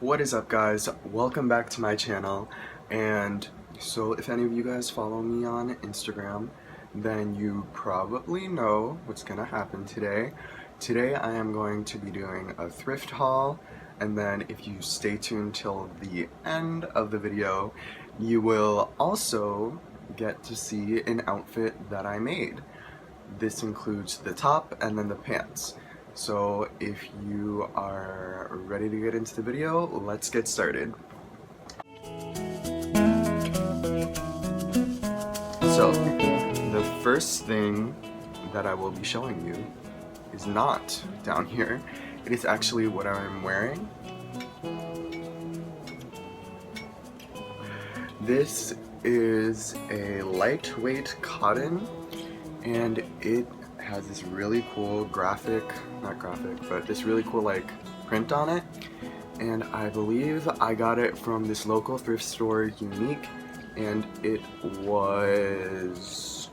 What is up, guys? Welcome back to my channel. And so if any of you guys follow me on Instagram, then you probably know what's gonna happen today. Today I am going to be doing a thrift haul, and then if you stay tuned till the end of the video, you will also get to see an outfit that I made. This includes the top and then the pants. So if you are ready to get into the video, let's get started. So the first thing that I will be showing you is not down here. It is actually what I'm wearing. This is a lightweight cotton, and it has this really cool this really cool like print on it, and I believe I got it from this local thrift store, Unique, and it was,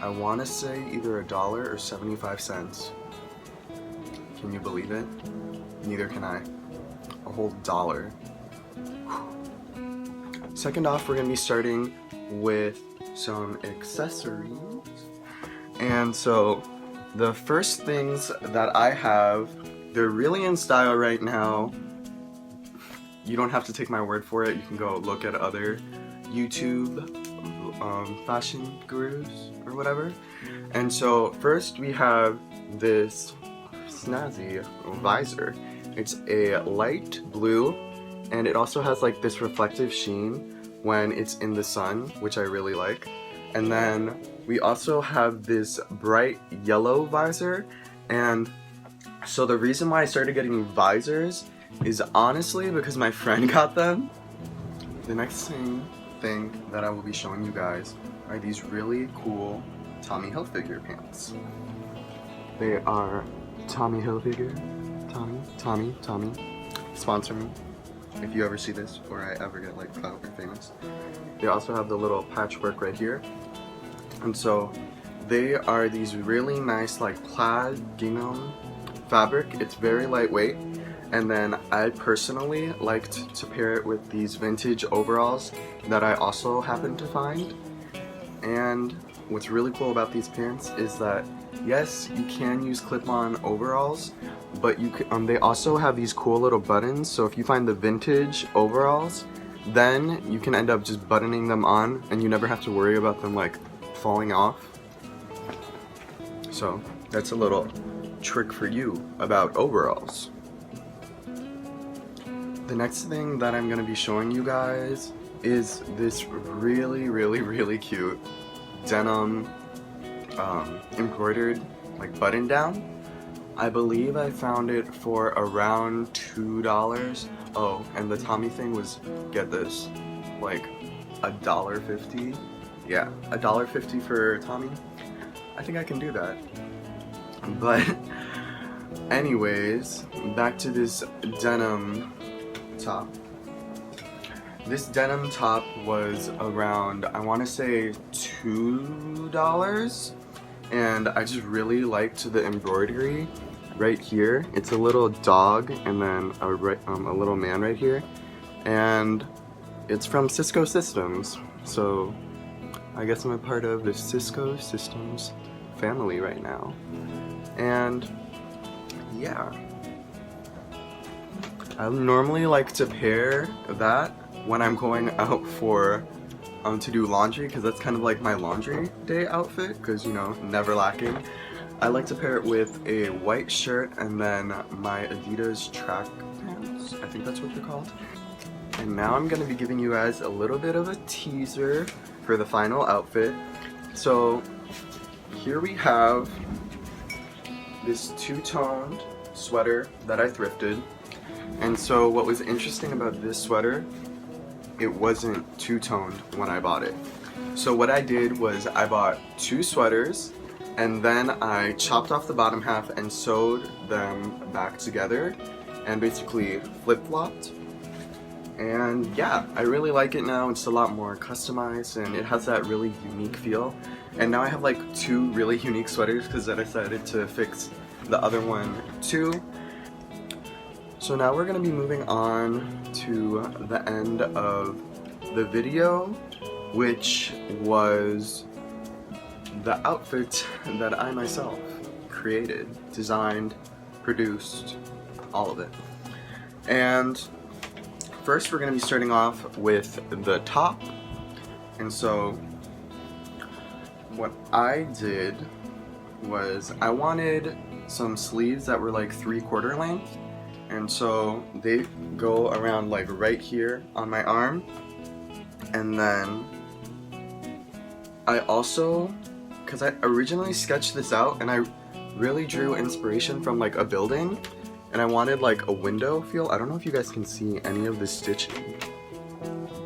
I want to say, either $1 or 75 cents. Can you believe it? Neither can I. A whole dollar. Second off, we're gonna be starting with some accessories. And so the first things that I have, they're really in style right now. You don't have to take my word for it. You can go look at other YouTube fashion gurus or whatever. And so first we have this snazzy visor. It's a light blue, and it also has like this reflective sheen when it's in the sun, which I really like. And then we also have this bright yellow visor, and so the reason why I started getting visors is honestly because my friend got them. The next thing that I will be showing you guys are these really cool Tommy Hilfiger pants. They are Tommy Hilfiger. Tommy, sponsor me if you ever see this or I ever get like clout or famous. They also have the little patchwork right here. And so they are these really nice like plaid gingham fabric. It's very lightweight, and then I personally liked to pair it with these vintage overalls that I also happened to find. And what's really cool about these pants is that yes, you can use clip-on overalls, but you can, they also have these cool little buttons, so if you find the vintage overalls, then you can end up just buttoning them on and you never have to worry about them like falling off. So that's a little trick for you about overalls. The next thing that I'm going to be showing you guys is this really cute denim embroidered like button down. I believe I found it for around $2. Oh, and the Tommy thing was, get this, like $1.50. Yeah, $1.50 for Tommy. I think I can do that. But anyways, back to this denim top. This denim top was around, I want to say, $2, and I just really liked the embroidery right here. It's a little dog and then a little man right here, and it's from Cisco Systems, so I guess I'm a part of the Cisco Systems family right now. And yeah, I normally like to pair that when I'm going out for to do laundry, because that's kind of like my laundry day outfit, because you know, never lacking. I like to pair it with a white shirt and then my Adidas track pants. I think that's what they're called. And now I'm going to be giving you guys a little bit of a teaser for the final outfit. So here we have this two-toned sweater that I thrifted. And so what was interesting about this sweater, it wasn't two-toned when I bought it. So what I did was I bought two sweaters, and then I chopped off the bottom half and sewed them back together and basically flip-flopped. And yeah, I really like it now. It's a lot more customized and it has that really unique feel. And now I have like two really unique sweaters because I decided to fix the other one too. So now we're going to be moving on to the end of the video, which was the outfit that I myself created, designed, produced, all of it. And first we're going to be starting off with the top. And so what I did was I wanted some sleeves that were like 3/4 length, and so they go around like right here on my arm. And then I also, because I originally sketched this out and I really drew inspiration from like a building, and I wanted like a window feel. I don't know if you guys can see any of the stitching,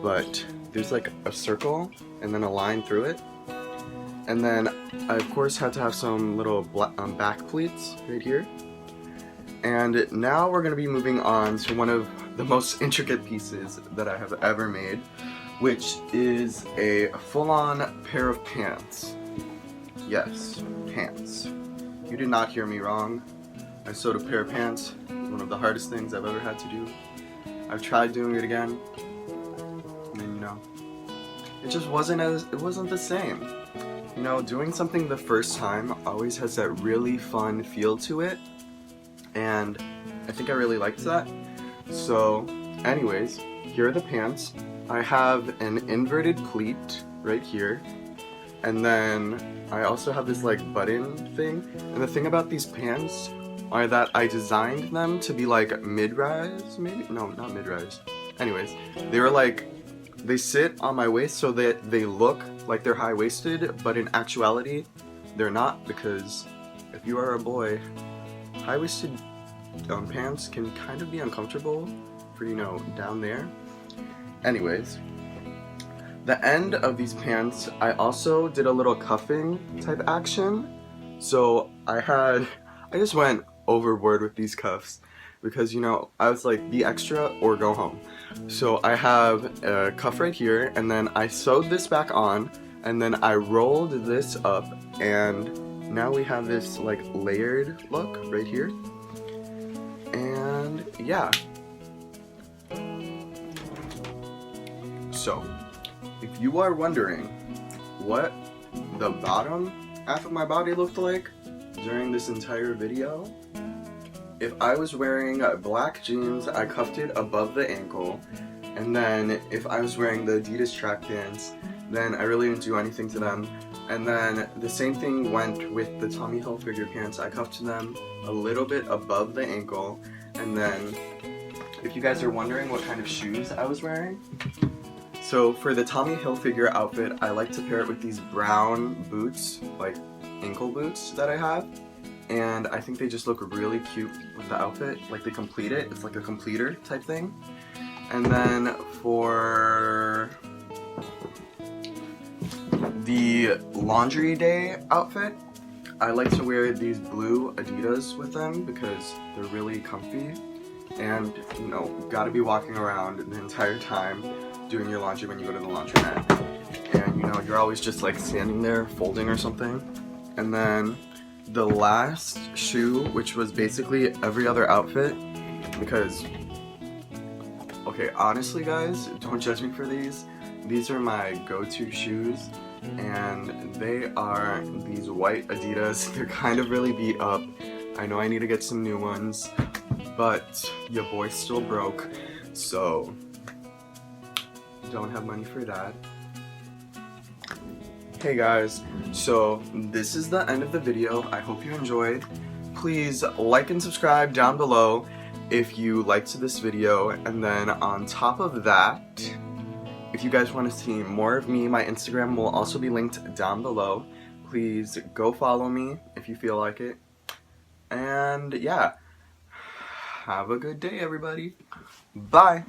but there's like a circle and then a line through it. And then I of course had to have some little back pleats right here. And now we're going to be moving on to one of the most intricate pieces that I have ever made, which is a full-on pair of pants. Yes, pants. You did not hear me wrong. I sewed a pair of pants. One of the hardest things I've ever had to do. I've tried doing it again, and then, you know, it just wasn't the same. You know, doing something the first time always has that really fun feel to it, and I think I really liked that. So anyways, here are the pants. I have an inverted pleat right here, and then I also have this like button thing. And the thing about these pants are that I designed them to be like mid-rise, maybe? No, not mid-rise. Anyways, they were like, they sit on my waist so that they look like they're high-waisted, but in actuality, they're not, because if you are a boy, high-waisted pants can kind of be uncomfortable for, you know, down there. Anyways, the end of these pants, I also did a little cuffing type action. So I just went overboard with these cuffs because, you know, I was like, be extra or go home. So I have a cuff right here, and then I sewed this back on, and then I rolled this up, and now we have this like layered look right here. And yeah. So, if you are wondering what the bottom half of my body looked like during this entire video, if I was wearing black jeans, I cuffed it above the ankle, and then if I was wearing the Adidas track pants, then I really didn't do anything to them. And then the same thing went with the Tommy Hilfiger pants. I cuffed them a little bit above the ankle, and then if you guys are wondering what kind of shoes I was wearing, so for the Tommy Hilfiger outfit, I like to pair it with these brown boots, like ankle boots that I have. And I think they just look really cute with the outfit, like they complete it. It's like a completer type thing. And then for the laundry day outfit, I like to wear these blue Adidas with them because they're really comfy. And, you know, gotta be walking around the entire time doing your laundry when you go to the laundromat. And, you know, you're always just like standing there folding or something. And then the last shoe, which was basically every other outfit, because, okay, honestly guys, don't judge me for these. These are my go-to shoes, and they are these white Adidas. They're kind of really beat up. I know I need to get some new ones, but your boy's still broke, so don't have money for that. Hey guys, so this is the end of the video. I hope you enjoyed. Please like and subscribe down below if you liked this video, and then on top of that, if you guys want to see more of me, my Instagram will also be linked down below. Please go follow me if you feel like it. And yeah, have a good day everybody. Bye!